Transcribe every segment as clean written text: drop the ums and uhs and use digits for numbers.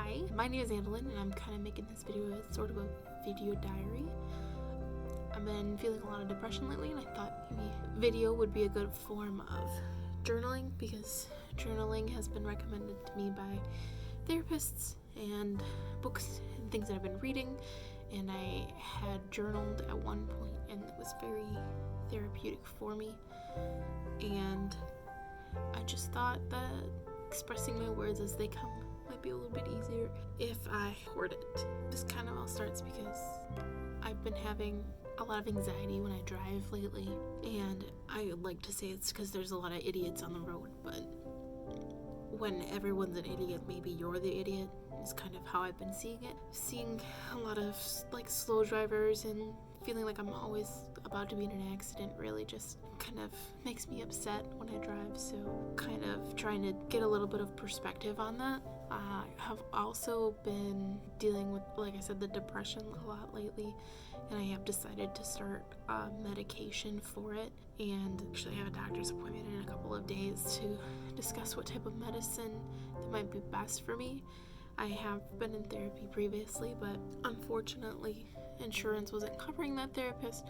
Hi, my name is Andalyn, and I'm kind of making this video as sort of a video diary. I've been feeling a lot of depression lately, and I thought maybe video would be a good form of journaling, because journaling has been recommended to me by therapists and books and things that I've been reading, and I had journaled at one point, and it was very therapeutic for me, and I just thought that expressing my words as they come might be a little bit easier if I hoard it. This kind of all starts because I've been having a lot of anxiety when I drive lately, and I like to say it's because there's a lot of idiots on the road, but when everyone's an idiot, maybe you're the idiot is kind of how I've been seeing it. Seeing a lot of like slow drivers and feeling like I'm always about to be in an accident really just kind of makes me upset when I drive, so kind of trying to get a little bit of perspective on that. I have also been dealing with, like I said, the depression a lot lately, and I have decided to start medication for it, and actually I have a doctor's appointment in a couple of days to discuss what type of medicine that might be best for me. I have been in therapy previously, but unfortunately insurance wasn't covering that therapist,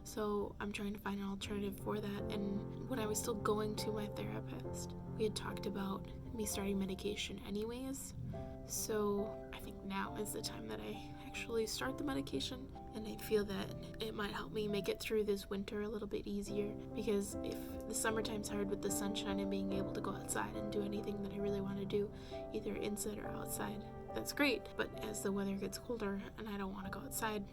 so I'm trying to find an alternative for that. And when I was still going to my therapist, we had talked about me starting medication anyways, so I think now is the time that I actually start the medication, and I feel that it might help me make it through this winter a little bit easier, because if the summertime's hard with the sunshine and being able to go outside and do anything that I really want to do, either inside or outside, that's great, but as the weather gets colder and I don't want to go outside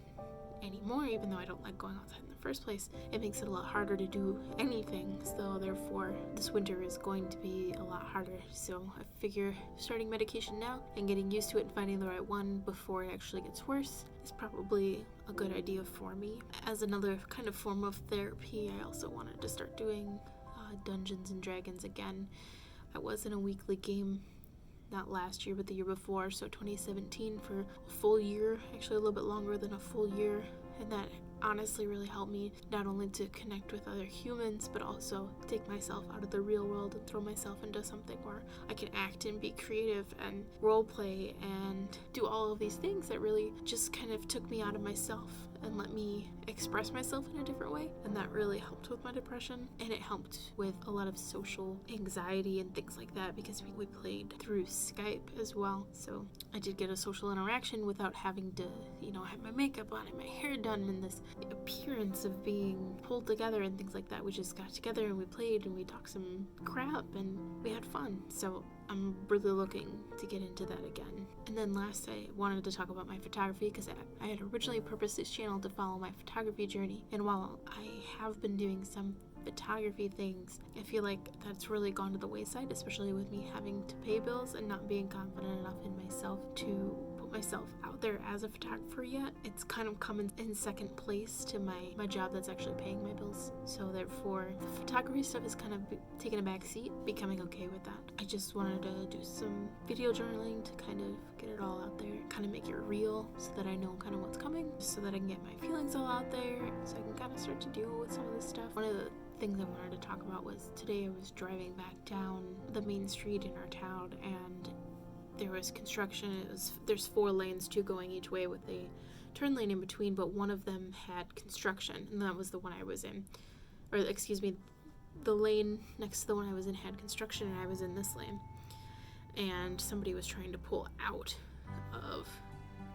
anymore, even though I don't like going outside in the first place, it makes it a lot harder to do anything, so therefore this winter is going to be a lot harder. So I figure starting medication now and getting used to it and finding the right one before it actually gets worse is probably a good idea for me. As another kind of form of therapy, I also wanted to start doing Dungeons and Dragons again. I was in a weekly game not last year, but the year before, so 2017, for a full year, actually a little bit longer than a full year, and that honestly really helped me not only to connect with other humans, but also take myself out of the real world and throw myself into something where I can act and be creative and role play and do all of these things that really just kind of took me out of myself and let me express myself in a different way, and that really helped with my depression, and it helped with a lot of social anxiety and things like that, because we played through Skype as well, so I did get a social interaction without having to, have my makeup on and my hair done and this appearance of being pulled together and things like that. We just got together and we played and we talked some crap and we had fun, so I'm really looking to get into that again. And then last, I wanted to talk about my photography, because I had originally purposed this channel to follow my photography journey, and while I have been doing some photography things, I feel like that's really gone to the wayside, especially with me having to pay bills and not being confident enough in myself to put myself out there as a photographer yet. It's kind of come in second place to my job that's actually paying my bills, so therefore the photography stuff is kind of taking a back seat, becoming okay with that. I just wanted to do some video journaling to kind of get it all out there, kind of make it real, so that I know kind of what's coming, so that I can get my feelings all out there, so I can kind of start to deal with some of this stuff. One of the things I wanted to talk about was today I was driving back down the main street in our town, and there was construction. There's 4 lanes, 2 going each way with a turn lane in between, but one of them had construction, and that was the one I was in. Or excuse me, the lane next to the one I was in had construction, and I was in this lane. And somebody was trying to pull out of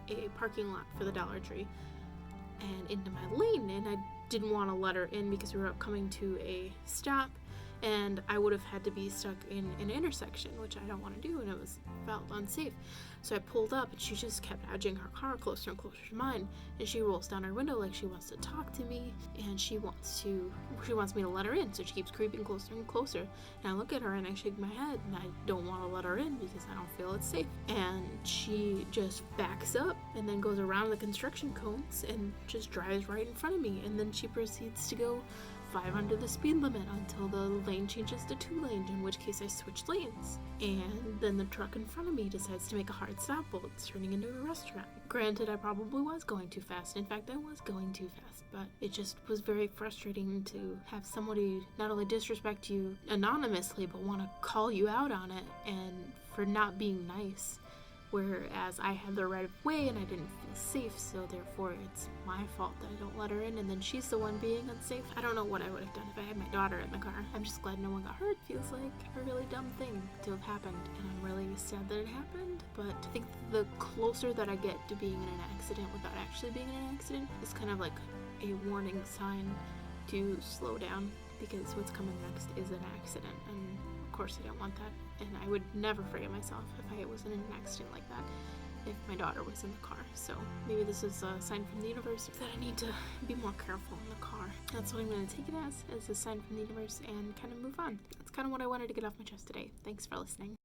a parking lot for the Dollar Tree and into my lane, and I didn't want to let her in because we were coming to a stop, and I would have had to be stuck in an intersection, which I don't want to do, and it felt unsafe. So I pulled up, and she just kept edging her car closer and closer to mine, and she rolls down her window like she wants to talk to me, and she wants me to let her in, so she keeps creeping closer and closer, and I look at her and I shake my head, and I don't want to let her in because I don't feel it's safe, and she just backs up and then goes around the construction cones and just drives right in front of me, and then she proceeds to go 5 under the speed limit until the lane changes to 2 lanes, in which case I switched lanes. And then the truck in front of me decides to make a hard stop while it's turning into a restaurant. Granted, I probably was going too fast. In fact, I was going too fast, but it just was very frustrating to have somebody not only disrespect you anonymously, but want to call you out on it, and for not being nice. whereas I had the right of way and I didn't feel safe, so therefore it's my fault that I don't let her in, and then she's the one being unsafe. I don't know what I would have done if I had my daughter in the car. I'm just glad no one got hurt. Feels like a really dumb thing to have happened, and I'm really sad that it happened, but I think the closer that I get to being in an accident without actually being in an accident is kind of like a warning sign to slow down, because what's coming next is an accident, and of course I don't want that, and I would never forgive myself if I wasn't in an accident like that if my daughter was in the car. So maybe this is a sign from the universe that I need to be more careful in the car. That's what I'm going to take it as a sign from the universe and kind of move on. That's kind of what I wanted to get off my chest today. Thanks for listening.